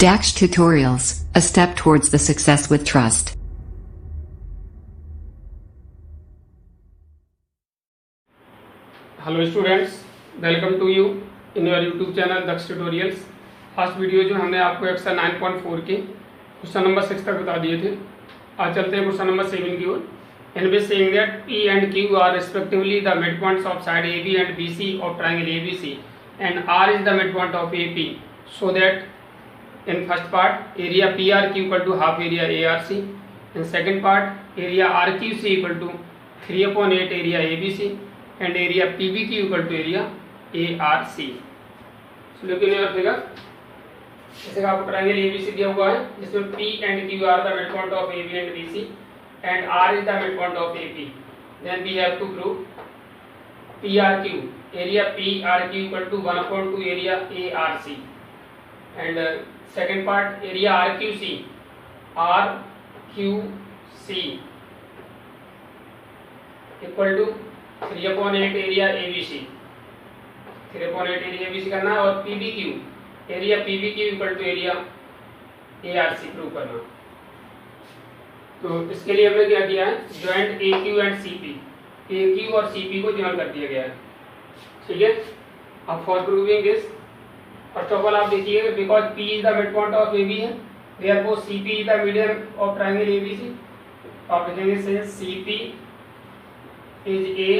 Dax Tutorials, a step towards the success with trust. Hello students, welcome to you in your YouTube channel Daksh tutorials. First video जो हमने आपको exercise 9.4 के question number 6 तक बता दिए थे। आज चलते हैं क्वेश्चन नंबर 7 की ओर। In which saying that P and Q are respectively the midpoints of side AB and BC of triangle ABC and R is the midpoint of AP, so that in first part area PRQ equal to half area ARC, in second part area RQC equal to 3/8 area ABC and area PBQ equal to area ARC. So look in your figure. जैसे आपको triangle ABC दिया हुआ है जिसमें P and Q are the midpoint of AB and BC and R is the midpoint of AP. Then we have to prove PRQ, area PRQ equal to 1/2 area ARC, and second part area RQC, RQC equal to 3/8 area ABC, 3/8 area ABC करना है। और PBQ, area PBQ equal to area ARC prove करना। तो इसके लिए हमने क्या किया है, joint AQ and CP, AQ और CP को ज्वाइन कर दिया गया है। ठीक है, अब for proving this first of all आप देखिए because P is the mid point of AB है, therefore CP is the median of triangle ABC। आप लिखेंगे since CP is a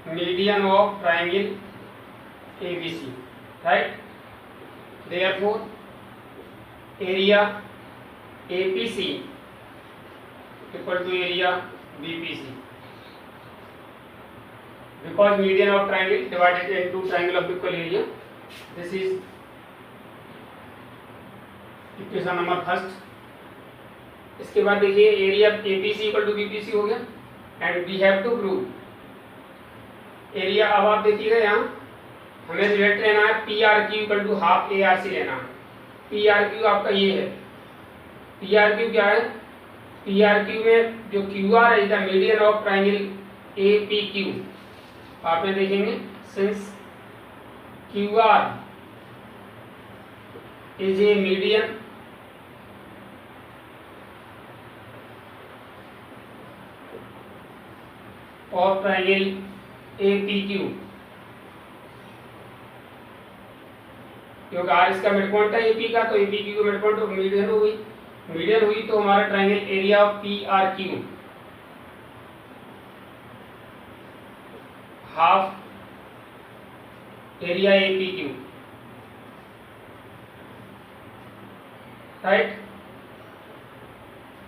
median of triangle ABC, right? Therefore, area APC equal to area BPC. Because median of triangle divided into triangle of equal area. This is equation number first. इसके बाद देखिए area APC equal to BPC हो गया and we have to prove area. अब आप देखिएगा यहाँ हमें रिलेट लेना है PRQ equal to half ARC लेना है। PRQ आपका ये है, PRQ क्या है, PRQ में जो QR है is the median of triangle APQ। आप में देखेंगे since QR is a median of triangle APQ, क्योंकि आर इसका मिड पॉइंट है एपी का, तो एपीक्यू का मिड पॉइंट मीडियन हुई, मीडियन हुई तो हमारा triangle area of PRQ half area APQ, right.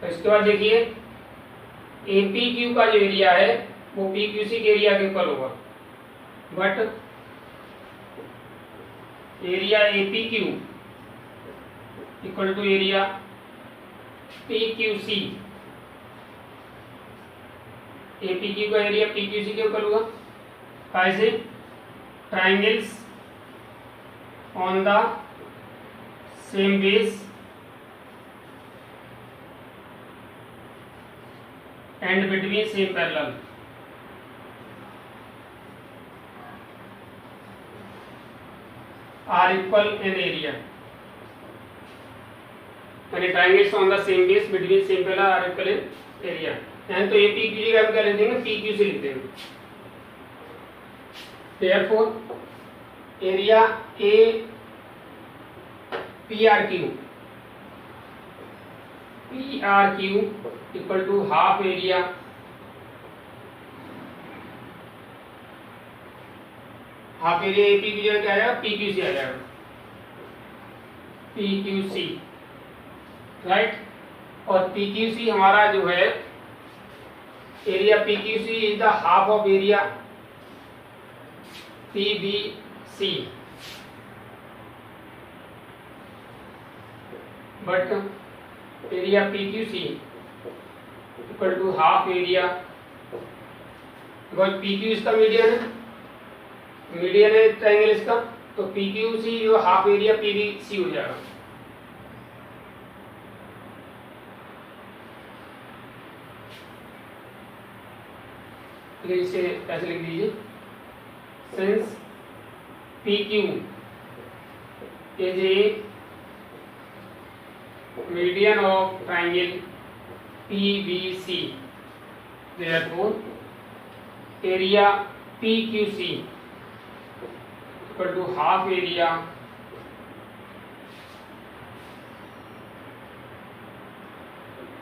तो इसके बाद देखिए APQ का जो एरिया है वो PQC के एरिया के इक्वल होगा, but area APQ equal to area PQC, APQ का एरिया PQC के इक्वल होगा। कैसे, triangles on the same base and between same parallel. are equal in area, यानी triangles on the same base between same parallel are equal in area। यानी तो APQ की हम क्या लिख देंगे, PQ से लिख देंगे। Therefore area PRQ equal to half area half area AP की जगह क्या आएगा, PQC आ जाएगा, PQC, राइट। और PQC हमारा जो है area PQC is the half of area PBC, but area PQC equal to half area, because PQ इसका मीडियन है, मीडियन है ट्रायंगल इसका, तो PQC जो हाफ एरिया PBC हो जाएगा। इसे ऐसे लिख दीजिए, since PQ is a median of triangle PBC. Therefore, area PQC equal to half area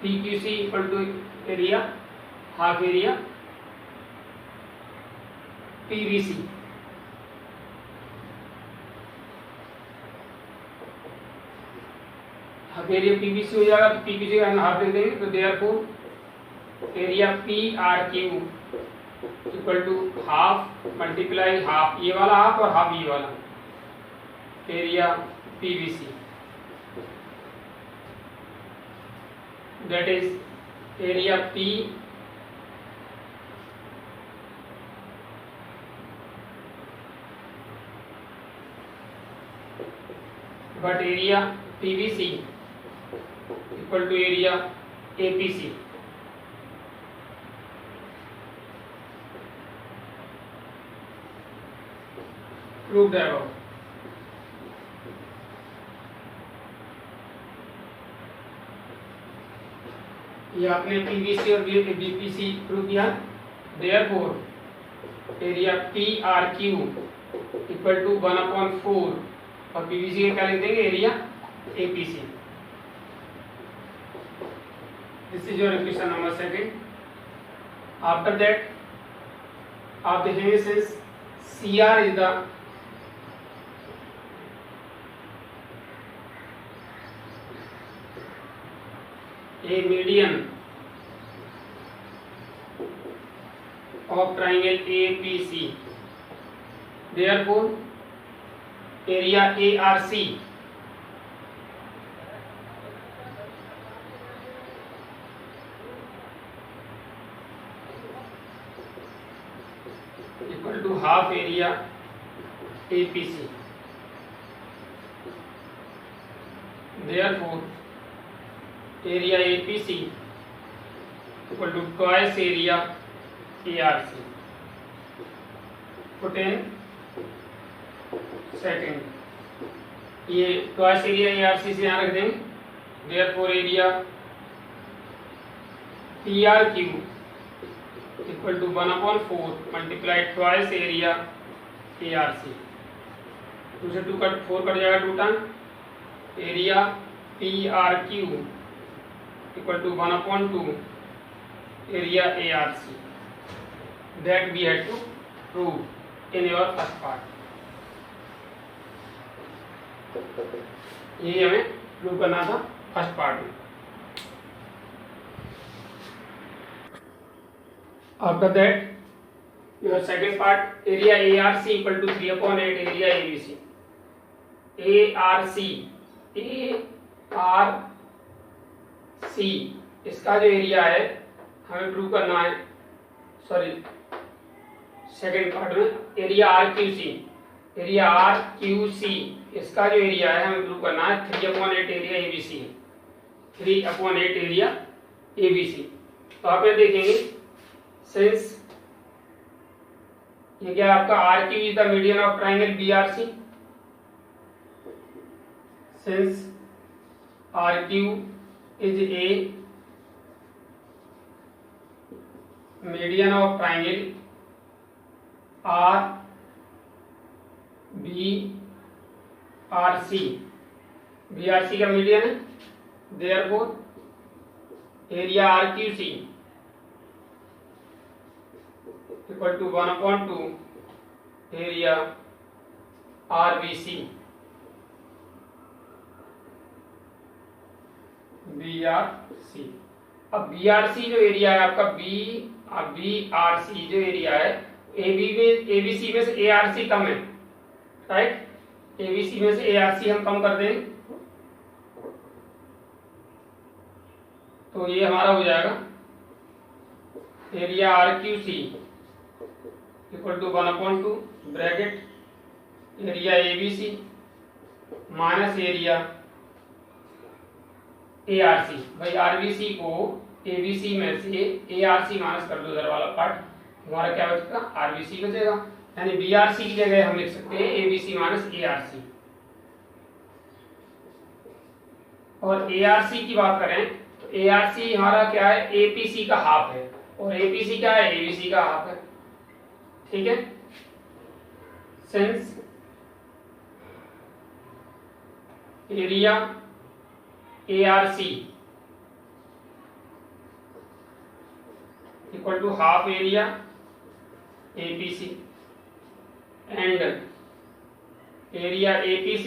PQC equal to area half area PBC. Half area PBC हो जाएगा तो PQC का हाफ दे देंगे, तो therefore area PRQ equal to half multiply half ये वाला half और हाफ ये वाला area PBC, that is area P but area PBC equal to area APC. Prove the above. ये आपने PVC और BPC प्रूव किया। Therefore area PRQ equal to 1/4 और PVC का क्या लिख देंगे area APC। This is your equation number second. After that आप देखेंगे since CR is the a median of triangle APC, therefore area ARC equal to half area APC. Therefore area APC equal to twice area ARC. Put in second, ये twice area ARC से यहाँ रख देंगे। Therefore area PRQ equal to 1/4 multiplied twice area ARC. 2 से 2 cut 4 cut जाएगा 2 time. Area PRQ equal to 1/2 area ARC. That we had to prove in your first part. ये हमें prove करना था फर्स्ट पार्ट में। After that, your second part, area ARC equal to 3/8 area ABC. ARC इसका जो area है हमें prove करना है। सॉरी, सेकेंड पार्ट में एरिया RQC इसका जो एरिया है हमें प्रूव करना है 3/8 एरिया ABC, 3/8 एरिया ABC। तो आप ये देखेंगे सिंस ये क्या आपका RQ is the median of triangle BRC, since RQ is a median of triangle RBRC, BRC का मीडियन है। Therefore area RQC equal to 1/2 area RBC BRC। अब BRC जो एरिया है आपका BRC जो एरिया है ABC में से ARC कम है, राइट। ABC में से ARC हम कम कर दें तो ये हमारा हो जाएगा area RQC equal to 1/2 bracket area ABC minus area ARC। भाई RBC को ABC में से ARC माइनस कर दो, इधर वाला पार्ट हमारा क्या बचेगा RBC बचेगा, यानी BRC की जगह हम लिख सकते हैं ABC माइनस ARC। और ARC की बात करें तो ARC हमारा क्या है, APC का हाफ है, और APC क्या है, ABC का हाफ है। ठीक है, since area ARC equal to half area APC and area APC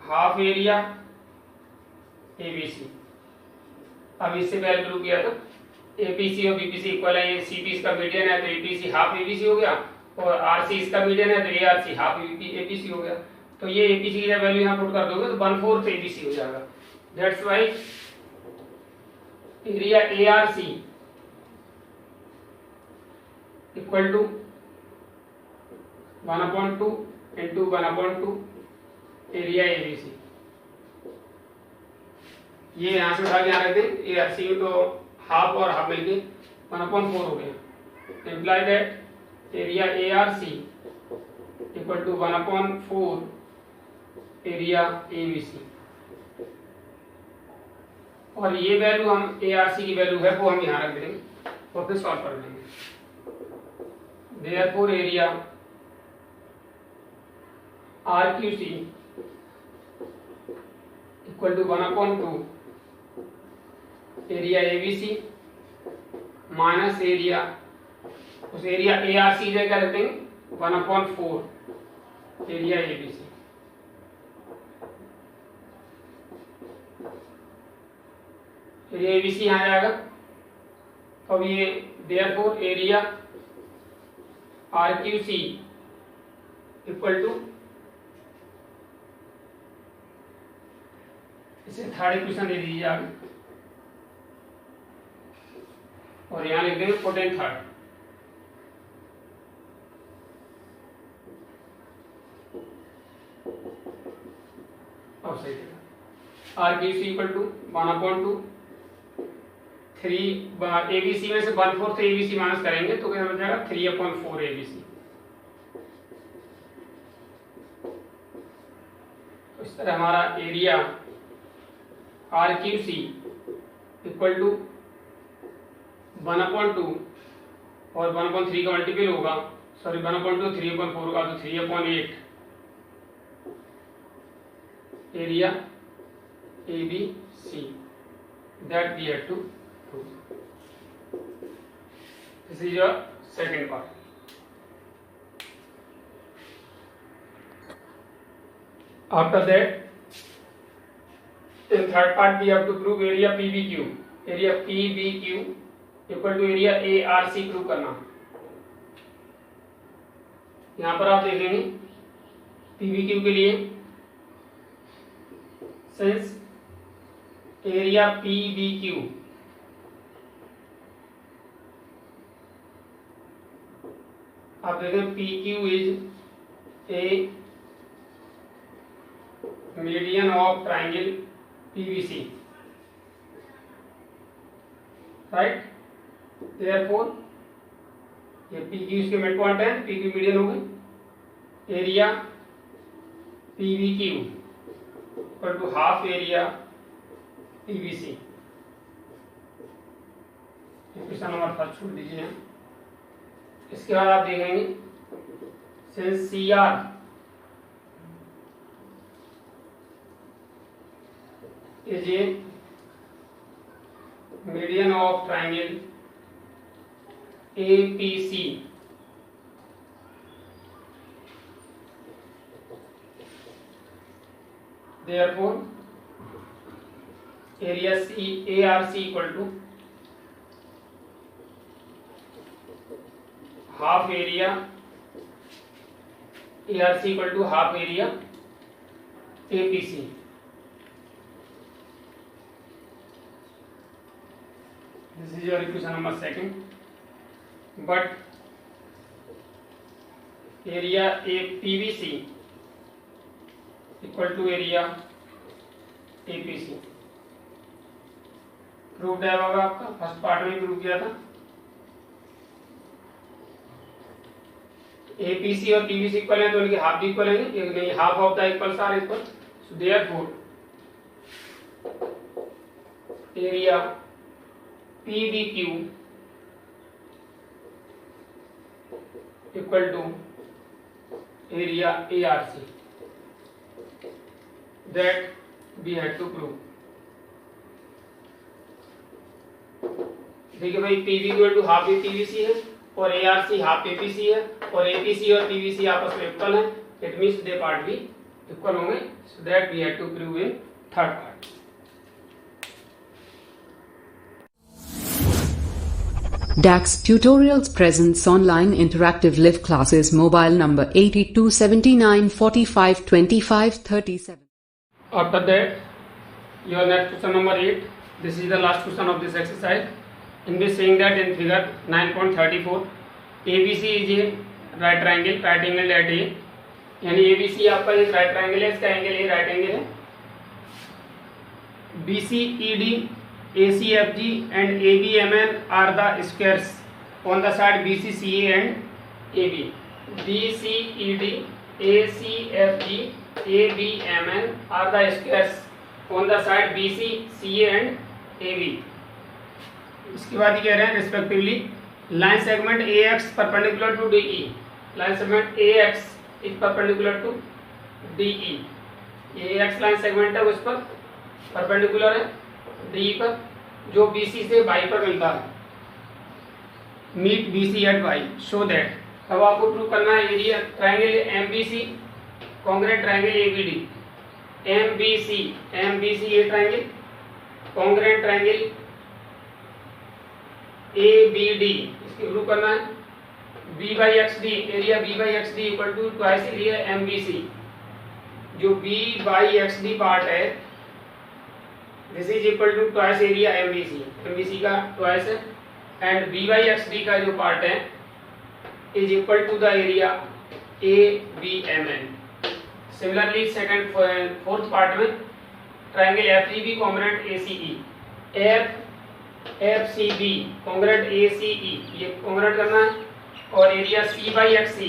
half area ABC। अब इससे पहले प्रूव किया था APC और BPC इक्वल है, CP इसका मीडियन है तो APC हाफ ABC हो गया, और RC इसका मीडियन है तो ARC हाफ APC हो गया। तो ये APC की वैल्यू यहाँ पुट कर दोगे तो 1/4 ABC हो जाएगा। That's why area ARC equal to 1/2 into 1/2 area ABC। ये यहाँ से उठा के यहाँ रख दें, ARC में तो हाफ और हाफ मिलके 1/4 हो गया। Imply that area ARC equal to 1/4 area ABC। और ये वैल्यू हम ARC की वैल्यू है वो हम यहाँ रख देंगे और फिर सॉल्व कर देंगे। Therefore area RQC equal to 1/2 area ABC minus area, उस एरिया ARC जो क्या रखते हैं 1/4 एरिया ABC। एरिया ABC यहाँ जाएगा। अब ये therefore area RQC equal to, इसे थर्ड इक्वेशन दे दीजिए आप, और यहाँ लिख देंगे कोटेन थर्ड। अब सही RQC इक्वल टू 1/2 3 ABC में से 1/4 ABC माइनस करेंगे तो क्या हो जाएगा 3/4 ABC। तो इस तरह हमारा एरिया RQC इक्वल टू 1/2 और 1/3 का मल्टीपल होगा, सॉरी 1/2 3/4 होगा तो 3/8 area ABC that we have to prove. This is your second part. After that, in third part we have to prove area PBQ. Area PBQ equal to area ARC prove करना। यहाँ पर आप देखेंगे PBQ के लिए since area PBQ आप देखें PQ is a median of triangle PBC, right? Therefore ये PQ इसके मिड पॉइंट है, PQ मीडियन हो गई। Area PBQ equal to half area PBC। Question number first छोड़ दीजिए। इसके बाद आप देखेंगे since CR is a median of triangle APC, therefore area ARC equal to half area ARC equal to half area APC। This is your equation number second. But area PBC equal to area APC prove है होगा आपका, first part में prove किया था। APC और PBC equal है तो इनके हाफ भी इक्वल है, नहीं half of the equals are equal, so therefore area PBQ equal to area ARC, that we had to prove. देखिए भाई PB equal to half APBC है और ARC हाफ APC है और APC और PBC आपस में इक्वल है, इट मीन्स दे पार्ट भी इक्वल होंगे, so that we had to prove in third part. DAX Tutorials presents online interactive live classes. Mobile number 8279452537. After that, your next question number 8. This is the last question of this exercise. In which saying that in figure 9.34, ABC is a right triangle, right angle at A. यानी ABC आपका एक right triangle है, इसका angle A right angle है. BCED, ACFG and ABMN are the squares on the side BCCA and AB. BCED, ACFG, ABMN are the squares on the side BCCA and AB. इसके बाद कह रहे हैं respectively line segment AX perpendicular to DE. Line segment AX is perpendicular to DE. ये AX line segment है, उस पर perpendicular है DE पर, जो BC से Y पर मिलता है. Meet BC at Y, show that. अब आपको प्रूव करना है area triangle MBC congruent triangle ABD. MBC ये ट्राइंगल कॉन्ग्रेट ट्राइंगल ABD, इसकी प्रूव करना है. B/XD area B/XD equal to twice area MBC. जो B/XD पार्ट है, this is equal to twice area MBC का ट्वाइस है, एंड B/XD का जो पार्ट है is equal to the area ABMN. Similarly second fourth part में triangle FGB congruent ACE, FCB congruent ACE, ये congruent करना है. और एरिया C/FC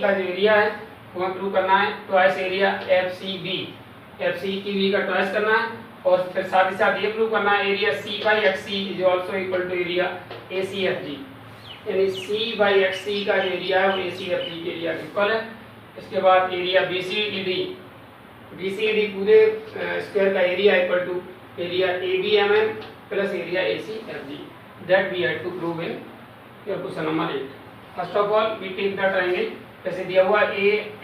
का जो एरिया है वो प्रूव करना है ट्वाइस एरिया FCB का ट्वाइस करना है. और फिर साथ ही साथ ये प्रूव करना है area C/XC is also equal to area ACFG. यानी C/XC का जो एरिया है वो ACFG के एरिया इक्वल है. इसके बाद एरिया BCD पूरे स्क्वायर का area equal to area ABMN plus area ACFG. That we had to prove in question number 8. First of all we take the triangle, जैसे दिया हुआ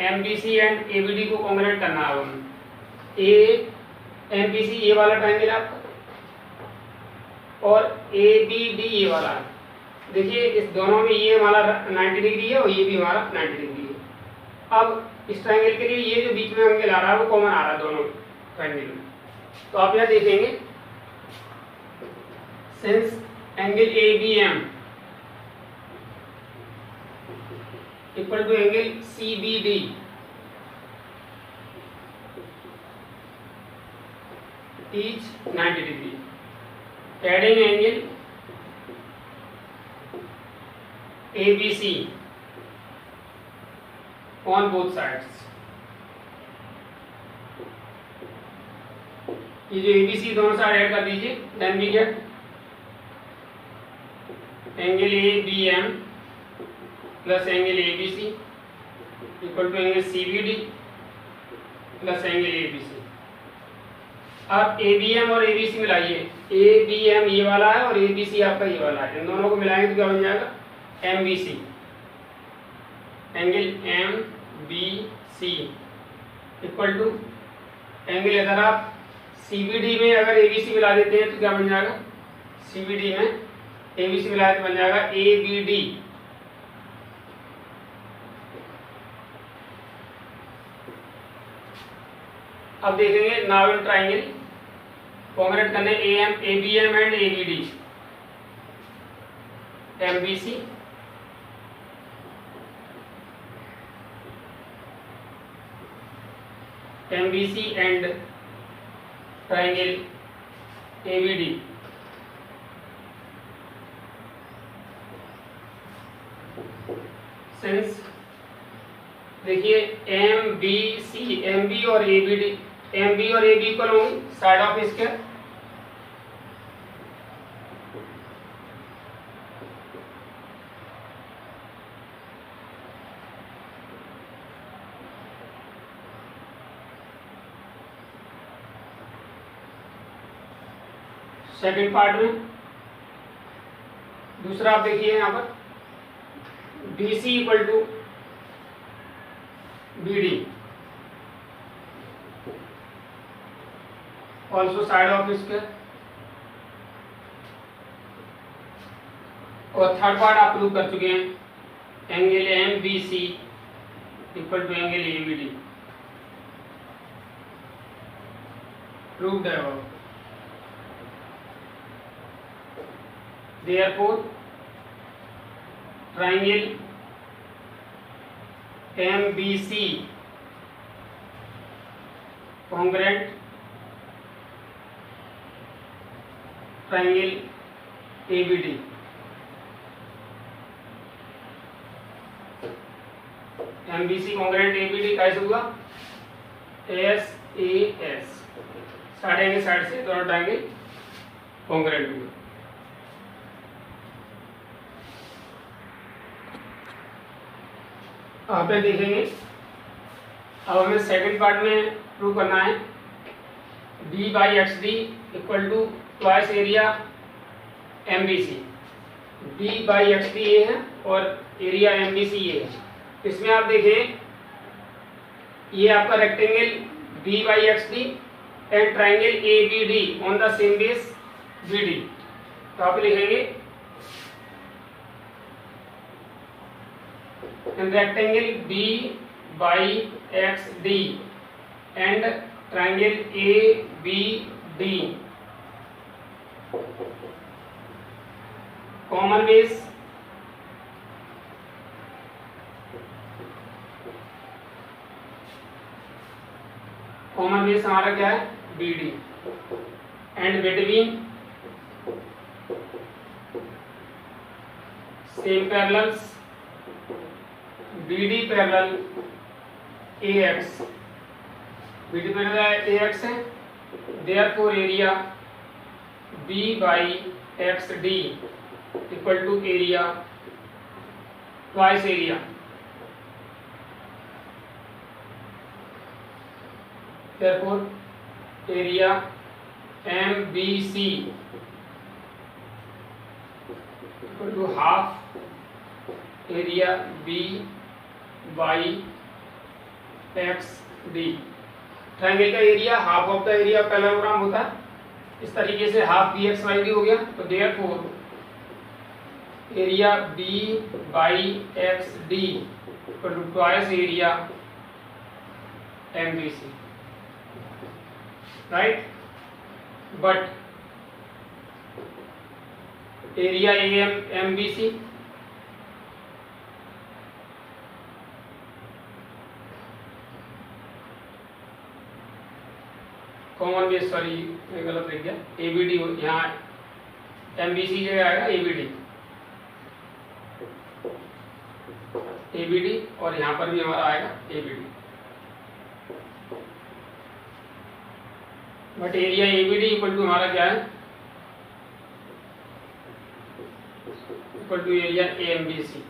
MBC एंड ABD को congruent करना है. MBC ये वाला ट्राइंगल है आपका और ABD ये वाला है. देखिए इस दोनों में ये हमारा 90 डिग्री है और ये भी हमारा 90 डिग्री है. अब इस ट्राइंगल के लिए ये जो बीच में एंगल आ रहा है वो कॉमन आ रहा है दोनों ट्राइंगल में. तो आप यहाँ देखेंगे since angle ABM equal to angle CBD is 90 degree. Adding angle ABC on both sides. ये जो ABC दोनों साइड ऐड कर दीजिए, then we get angle ABM plus angle ABC equal to angle CBD plus angle ABC. आप ABM और ABC मिलाइए. ABM ये वाला है और ABC आपका ये वाला है. इन दोनों को मिलाएंगे तो क्या बन जाएगा MBC. Angle MBC equal to angle, अगर आप CBD में अगर ABC मिला देते हैं तो क्या बन जाएगा, CBD में ABC मिलाए तो बन जाएगा ABD. अब देखेंगे नाउ इन ट्राइंगल कॉन्ग्रुएंट करने ABM and ABD. MBC and triangle ABD. Since देखिए MB और ABD एम बी और ए बी इक्वल होंगे side of square. Second part में दूसरा आप देखिए यहां पर B C equal to B D also side of square. और थर्ड पार्ट आप प्रूव कर चुके हैं angle M B C equal to angle A B D, proved है वो। Therefore, triangle MBC congruent triangle ABD। MBC congruent ABD कैसे हुआ? SAS side angle side से दोनों ट्रायंगल कॉन्ग्रुएंट हुए। आप देखेंगे अब हमें सेकंड पार्ट में प्रूव करना है B by X D equal to twice area M B C. B by X D ये है और एरिया एम बी सी ये है। इसमें आप देखें ये आपका rectangle B by X D and triangle A B D on the same base B D. तो आप लिखेंगे in rectangle B by XD and triangle ABD common base हमारा क्या है BD and between same parallels BD parallel AX, BD parallel AX है। Therefore area B by XD equal to area twice area. Therefore area MBC equal to half area B by X D. Triangle का area half of the area parallelogram होता है, इस तरीके से half B X Y D हो गया। तो therefore area B by X D equal to twice area M B C, right. But area M B C common base, sorry गलत लिख गया, एबीडी यहाँ एमबीसी जगह आएगा एबीडी और यहाँ पर भी हमारा आएगा ABD. But area ABD equal to हमारा क्या है, equal to area AMBC.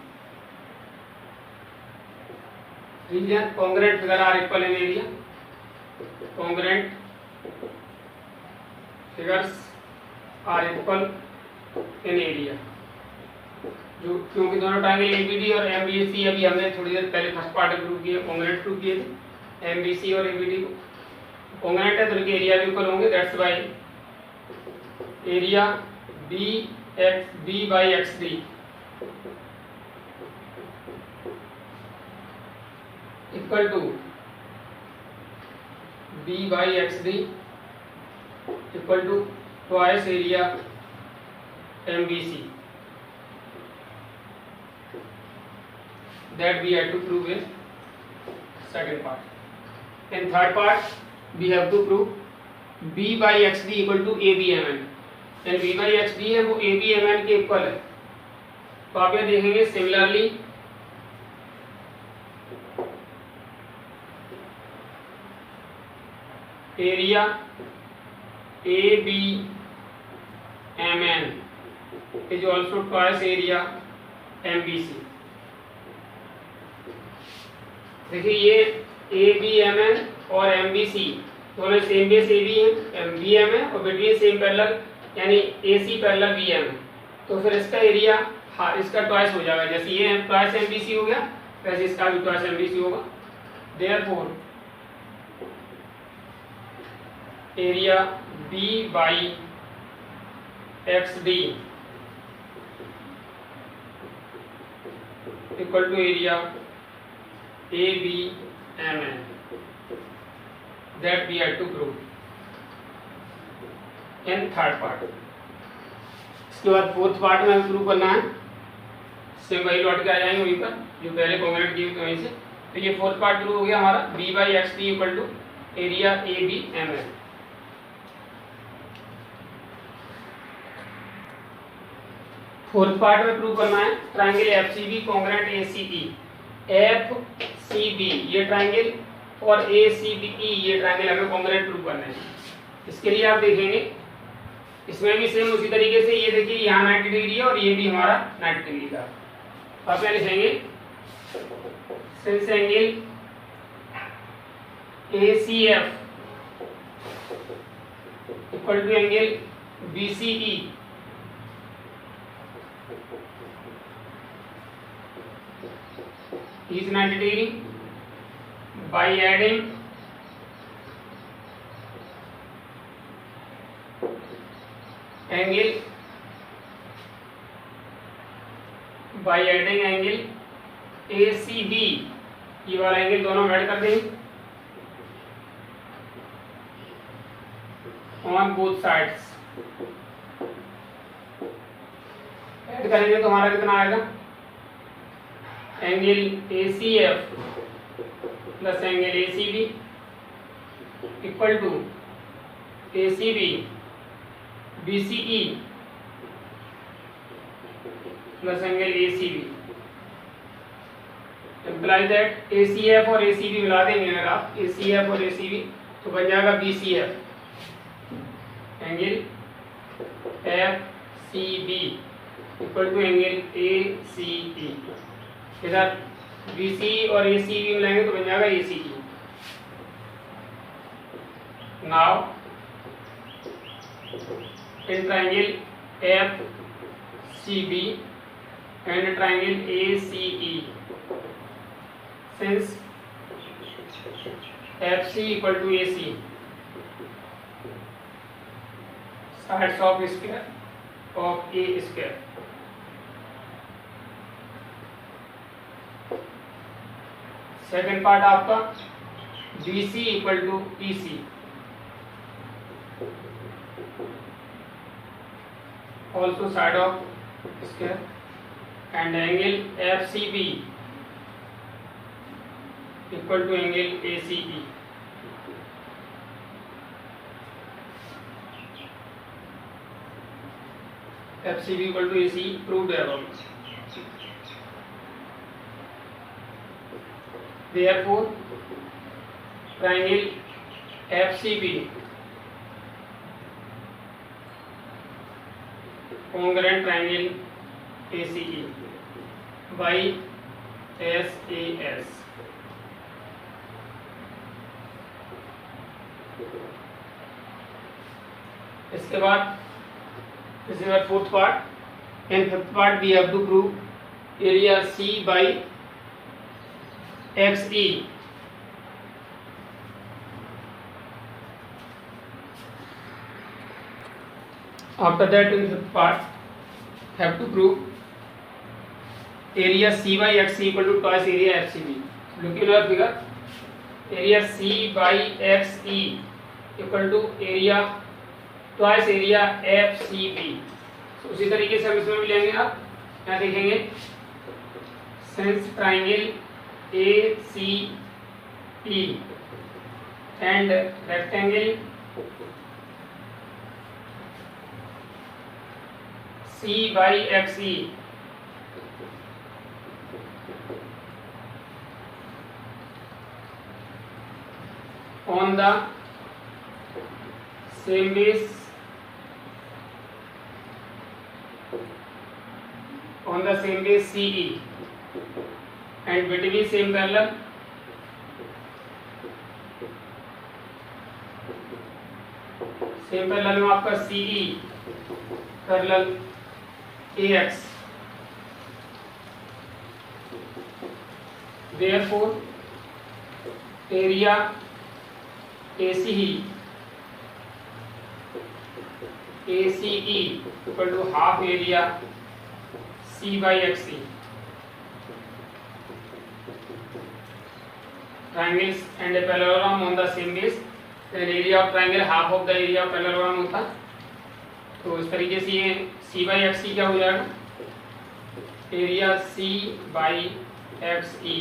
Reason congruent figure are equal in area, congruent figures are equal in area. जो क्योंकि दोनों ट्रायंगल एबीडी और एमबीसी अभी हमने थोड़ी देर पहले फर्स्ट पार्ट में प्रूव किए, कॉन्ग्रुएंट प्रूव किए थे। एमबीसी और एबीडी कॉन्ग्रुएंट है तो उनके एरिया भी इक्वल होंगे। That's why area B by X D equal to B by X D equal to twice area MBC। That we have to prove in second part. In third part, we have to prove B by XD equal to ABMN। and B by XD है वो ABMN के equal है। तो आप ये देखेंगे similarly area ABMN is also twice area MBC। देखिए ये ABMN और MBC दोनों सेम बेस AB है, BM है, और बिटवीन सेम पैरेलल यानी AC पैरेलल BM है, तो फिर इसका एरिया इसका ट्वाइस हो जाएगा। जैसे ये ट्वाइस MBC हो गया वैसे इसका भी ट्वाइस MBC होगा। Therefore area B/XD equal to area ABMN that we had to prove in third part। इसके बाद फोर्थ पार्ट में हमें प्रूव करना है, सेम वही लौट के आ जाएंगे वहीं पर जो पहले कॉन्ग्रेट किए थे वहीं से। तो ये फोर्थ पार्ट प्रूव हो गया हमारा B/XD equal to area ABMN। Fourth part में प्रूव करना है triangle FCB congruent ACE। FCB ये ट्रायंगल और ACBE ये ट्रायंगल हमें कॉन्ग्रेंट प्रूव करना है। इसके लिए आप देखेंगे इसमें भी सेम उसी तरीके से, ये देखिए यहाँ 90 डिग्री है और ये भी हमारा 90 डिग्री का। तो आप क्या लिखेंगे, since angle ACF equal to angle BCE is 90 degree, by adding angle ACB, ये वाला एंगल दोनों ऐड कर देंगे ऑन बोथ साइड्स। ऐड करेंगे तो हमारा कितना आएगा, angle ACF plus angle ACB equal to ACB BCE plus angle ACB। Imply that ACF और ACB मिला देंगे अगर आप ACF और ACB तो बन जाएगा BCF angle FCB equal to angle ACE। के साथ BC और ACB मिलाएंगे तो बन जाएगा ACE। Now in triangle FCB and triangle ACE, since FC equal to AC, sides of square of A square. Second part आपका BC equal to EC, also side of square, and angle FCB equal to angle ACE। FCB equal to ACE proved है अब। Therefore, triangle FCB congruent triangle ACE by SAS। इसके बाद this is our fourth part. In fifth part we have to prove area C by XE। After that in fifth part have to prove area C by XE equal to twice area FCB। Look at our figure, area C by XE equal to area twice area FCB। तो उसी तरीके से हम इसमें भी लेंगे। आप क्या देखेंगे, since triangle ACE and rectangle C by XE on the same base on the same base CE and between same parallel में आपका CE parallel AX, therefore area ACE equal to half area C by XE. Triangles and a parallelogram on the same base, then area of triangle half of the area of parallelogram होता है। तो इस तरीके से ये C by XE क्या हो जाएगा, area C by XE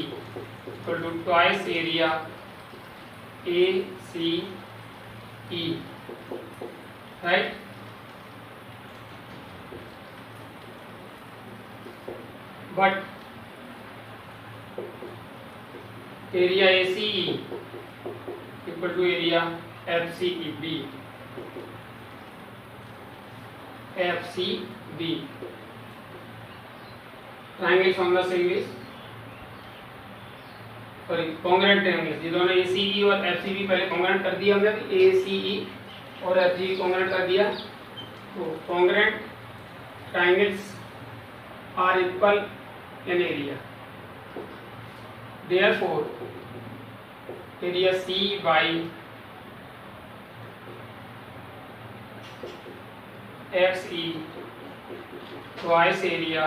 equal to twice area ACE, right? But area ACE equal to area FCB, triangles on the same base, sorry congruent triangles, ये दोनों ACE और FCB पहले कॉन्ग्रेंट कर दिया हमने, ACE और FCB कॉन्ग्रेंट कर दिया। तो congruent triangles are equal in area, therefore area C by XE twice area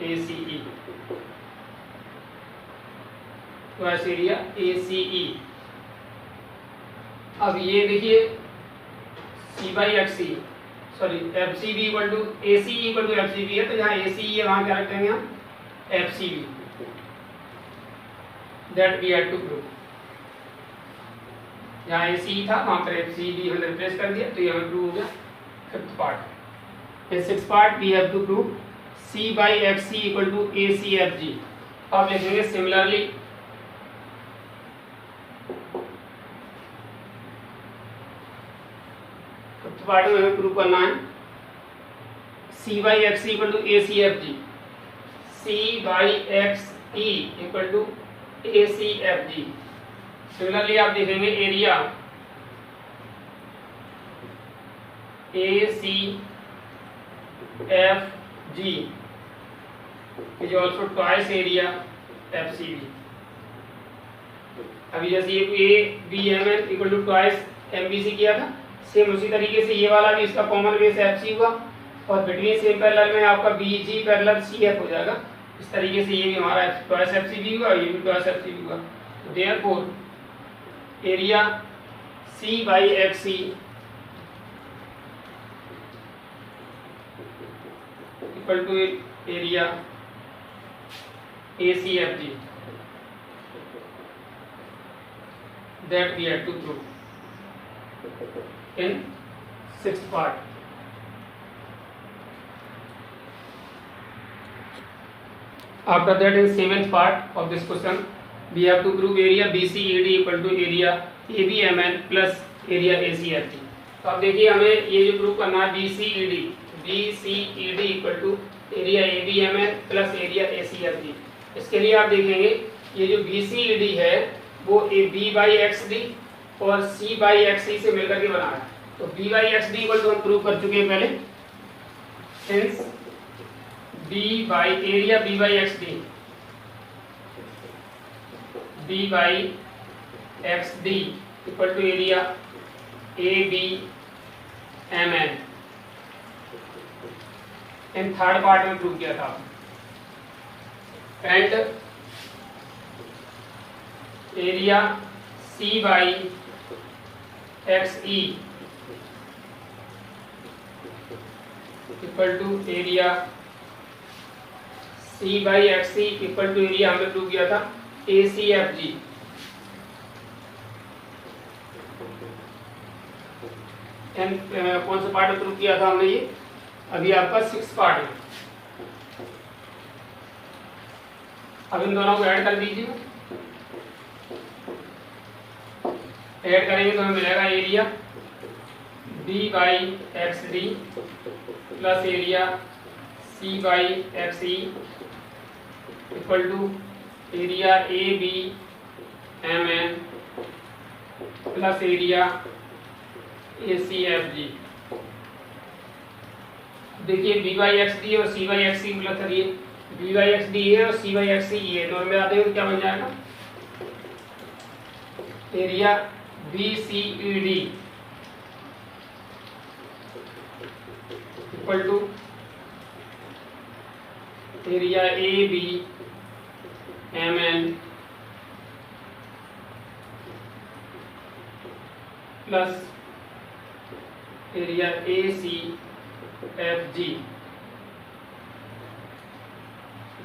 ACE, twice area ACE। अब ये देखिए C by XE, sorry FCB equal to ACE equal to FCB है, तो यहाँ ACE है वहाँ क्या रखेंगे हम FCB, that we had to prove. यहाँ ACE था वहाँ पर FCB हमने रिप्लेस कर दिया, तो ये हमें प्रूव हो गया। Fifth part, in sixth part we have to prove C by XE equal to ACFG। अब लिखेंगे सिमिलरली फिफ्थ पार्ट में हमें प्रूव करना है C by XE equal to ACFG, C by XE equal to ACFG। Similarly आप देखेंगे area ACFG is also twice area FCB। अभी जैसे ये ABMN equal to twice MBC किया था, सेम उसी तरीके से ये वाला भी इसका कॉमन बेस FC हुआ और बिटवीन सेम पैरेलल में आपका BG पैरेलल CF हो जाएगा। इस तरीके से ये भी हमारा ट्वाइस FCB हुआ, ये भी ट्वाइस FCB हुआ। तो therefore area C by XE equal to area ACFG, that we have to prove in sixth part। After that, in seventh part of this question we have to prove area BCED equal to area ABMN plus area ACFG। तो अब देखिए हमें ये जो prove करना है BCED equal to area ABMN plus area ACFG। इसके लिए आप देखेंगे ये जो BCED है वो B by XD और C by XE से मिलकर के बना है। तो B by XD equal to हम प्रूव कर चुके हैं पहले, since B by area B by XD, B by XD equal to area ABMN। In third part में प्रूव किया था। And area C by XE equal to area C by XE equal to area हमने prove किया था ACFG। And कौन सा part में prove किया था हमने ये, अभी आपका सिक्स पार्ट है। अब इन दोनों को ऐड कर दीजिए, ऐड करेंगे तो हमें मिलेगा area B/XD plus area C/XE equal to area ABMN plus area ACFG। देखिए B/XD और C/XE प्लस करिए, B/XD है और C/XE है, दोनों में आते हैं क्या बन जाएगा, area BCED equal to area ABMN plus area ACFG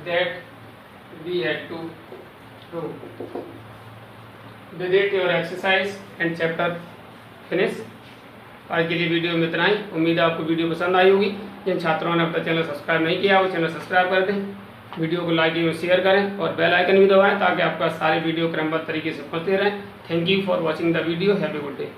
that we had to prove. With it your exercise and chapter finish. आज के लिए वीडियो में इतना ही। उम्मीद है आपको वीडियो पसंद आई होगी। जिन छात्रों ने अब तक चैनल सब्सक्राइब नहीं किया वो चैनल सब्सक्राइब कर दें, वीडियो को लाइक एवं शेयर करें और बेल आइकन भी दबाएं ताकि आपका सारे वीडियो क्रमबद्ध तरीके से पहुंचते रहें। Thank you for watching the video. Have a good day.